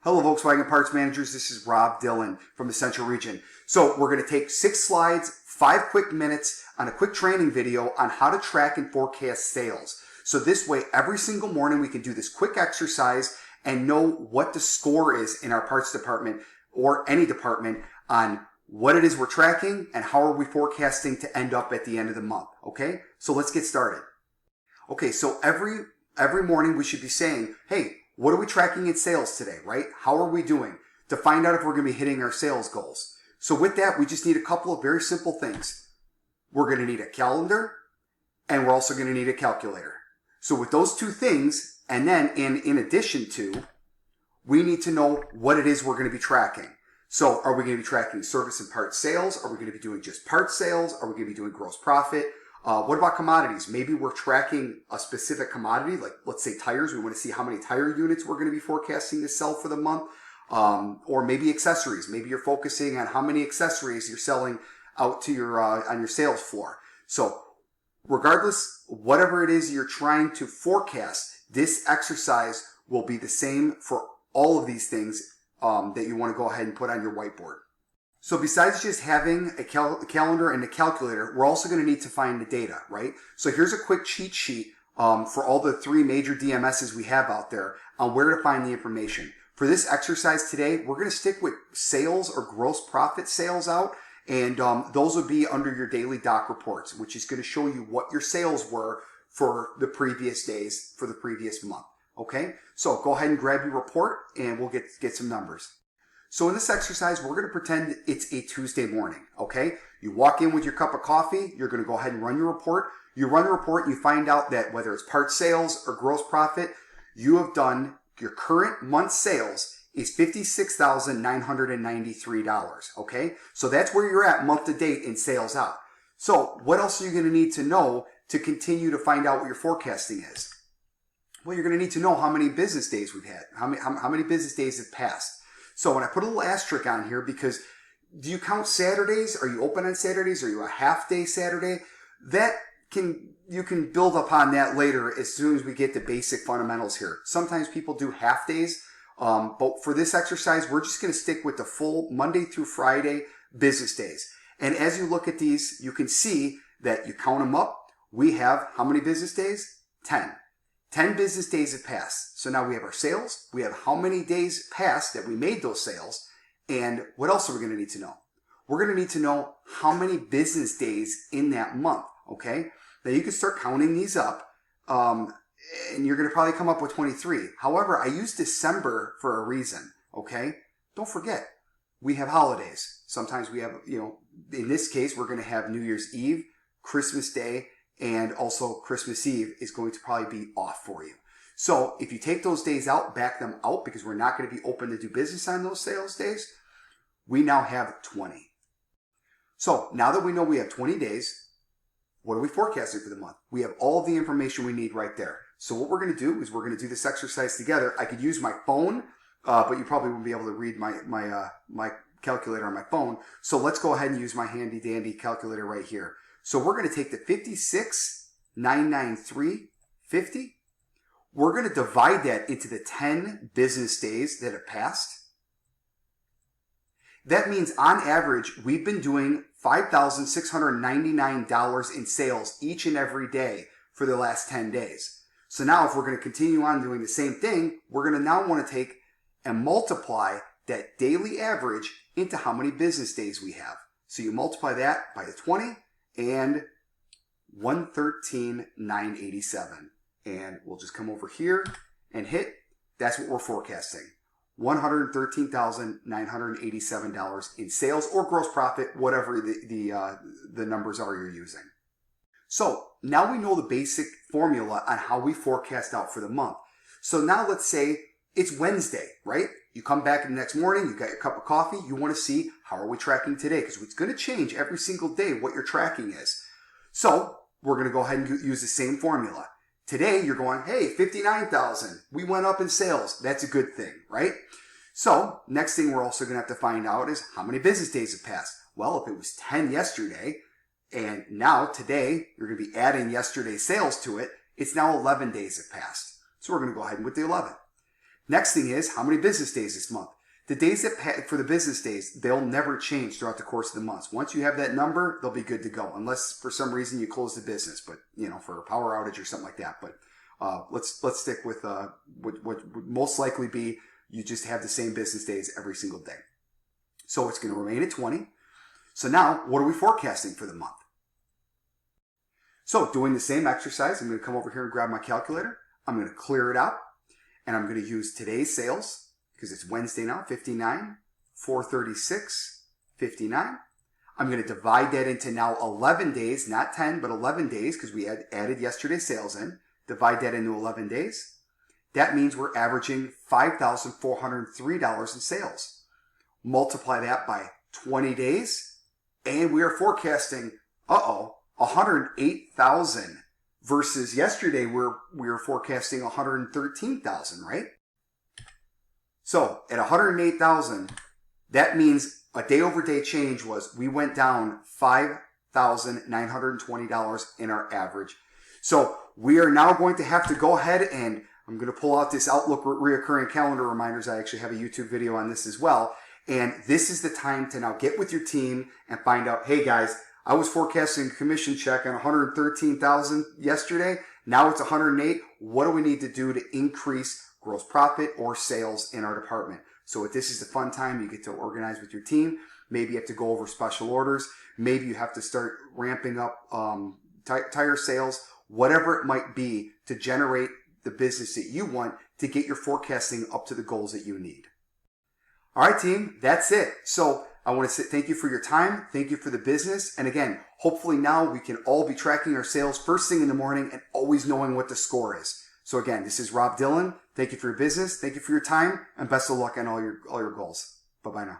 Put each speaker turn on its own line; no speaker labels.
Hello Volkswagen Parts Managers, this is Rob Dillon from the Central Region. So we're going to take 6 slides, 5 quick minutes on a quick training video on how to track and forecast sales. So this way every single morning we can do this quick exercise and know what the score is in our parts department or any department on what it is we're tracking and how are we forecasting to end up at the end of the month. Okay, so let's get started. Okay, so every morning we should be saying, hey, what are we tracking in sales today, right? How are we doing to find out if we're going to be hitting our sales goals? So with that, we just need a couple of very simple things. We're going to need a calendar and we're also going to need a calculator. So with those two things, and then in addition to, we need to know what it is we're going to be tracking. So are we going to be tracking service and parts sales? Are we going to be doing just parts sales? Are we going to be doing gross profit? What about commodities? Maybe we're tracking a specific commodity, like let's say tires. We want to see how many tire units we're going to be forecasting to sell for the month. Or maybe accessories. Maybe you're focusing on how many accessories you're selling out to your on your sales floor. So regardless, whatever it is you're trying to forecast, this exercise will be the same for all of these things that you want to go ahead and put on your whiteboard. So besides just having a calendar and a calculator, we're also going to need to find the data, right? So here's a quick cheat sheet for all the 3 major DMSs we have out there on where to find the information. For this exercise today, we're going to stick with sales or gross profit sales out, and those will be under your daily doc reports, which is going to show you what your sales were for the previous days for the previous month. Okay, so go ahead and grab your report and we'll get some numbers. So in this exercise, we're going to pretend it's a Tuesday morning, okay? You walk in with your cup of coffee, you're going to go ahead and run your report. You run the report and you find out that whether it's parts sales or gross profit, you have done your current month sales is $56,993, okay? So that's where you're at month to date in sales out. So what else are you going to need to know to continue to find out what your forecasting is? Well, you're going to need to know how many business days we've had, how many business days have passed. So when I put a little asterisk on here, because do you count Saturdays? Are you open on Saturdays? Are you a half day Saturday? You can build upon that later as soon as we get the basic fundamentals here. Sometimes people do half days, but for this exercise, we're just going to stick with the full Monday through Friday business days. And as you look at these, you can see that you count them up. We have how many business days? 10. 10 business days have passed. So now we have our sales. We have how many days passed that we made those sales. And what else are we going to need to know? We're going to need to know how many business days in that month. Okay. Now you can start counting these up. And you're going to probably come up with 23. However, I use December for a reason. Okay. Don't forget, we have holidays. Sometimes we have, in this case, we're going to have New Year's Eve, Christmas Day, and also Christmas Eve is going to probably be off for you. So if you take those days out, back them out because we're not going to be open to do business on those sales days, we now have 20. So now that we know we have 20 days, what are we forecasting for the month? We have all of the information we need right there. So what we're going to do is we're going to do this exercise together. I could use my phone, but you probably won't be able to read my calculator on my phone. So let's go ahead and use my handy dandy calculator right here. So we're going to take the 56,993.50. We're going to divide that into the 10 business days that have passed. That means on average, we've been doing $5,699 in sales each and every day for the last 10 days. So now if we're going to continue on doing the same thing, we're going to now want to take and multiply that daily average into how many business days we have. So you multiply that by the 20 and 113,987. And we'll just come over here and hit, that's what we're forecasting. $113,987 in sales or gross profit, whatever the numbers are you're using. So now we know the basic formula on how we forecast out for the month. So now let's say it's Wednesday, right? You come back the next morning, you got your cup of coffee, you want to see how are we tracking today, because it's going to change every single day what your tracking is. So we're going to go ahead and use the same formula. Today you're going, hey, 59,000. We went up in sales. That's a good thing, right? So next thing we're also going to have to find out is how many business days have passed. Well, if it was 10 yesterday and now today you're going to be adding yesterday's sales to it, it's now 11 days have passed. So we're going to go ahead and with the 11. Next thing is how many business days this month. The days that for the business days, they'll never change throughout the course of the month. Once you have that number, they'll be good to go, unless for some reason you close the business, but for a power outage or something like that. But let's stick with what would most likely be you just have the same business days every single day. So it's going to remain at 20. So now, what are we forecasting for the month? So doing the same exercise, I'm going to come over here and grab my calculator. I'm going to clear it out, and I'm going to use today's sales, because it's Wednesday now, 59, 436, 59. I'm going to divide that into now 11 days, not 10, but 11 days, because we added yesterday's sales in. Divide that into 11 days. That means we're averaging $5,403 in sales. Multiply that by 20 days, and we are forecasting, 108,000 versus yesterday we were forecasting 113,000, right? So at 108,000, that means a day over day change was we went down $5,920 in our average. So we are now going to have to go ahead, and I'm going to pull out this Outlook reoccurring calendar reminders. I actually have a YouTube video on this as well. And this is the time to now get with your team and find out, hey guys, I was forecasting a commission check on 113,000 yesterday. Now it's 108. What do we need to do to increase gross profit or sales in our department? So this is the fun time. You get to organize with your team. Maybe you have to go over special orders. Maybe you have to start ramping up tire sales, whatever it might be to generate the business that you want to get your forecasting up to the goals that you need. All right, team, that's it. So I want to say thank you for your time. Thank you for the business. And again, hopefully now we can all be tracking our sales first thing in the morning and always knowing what the score is. So again, this is Rob Dillon. Thank you for your business. Thank you for your time, and best of luck on all your goals. Bye-bye now.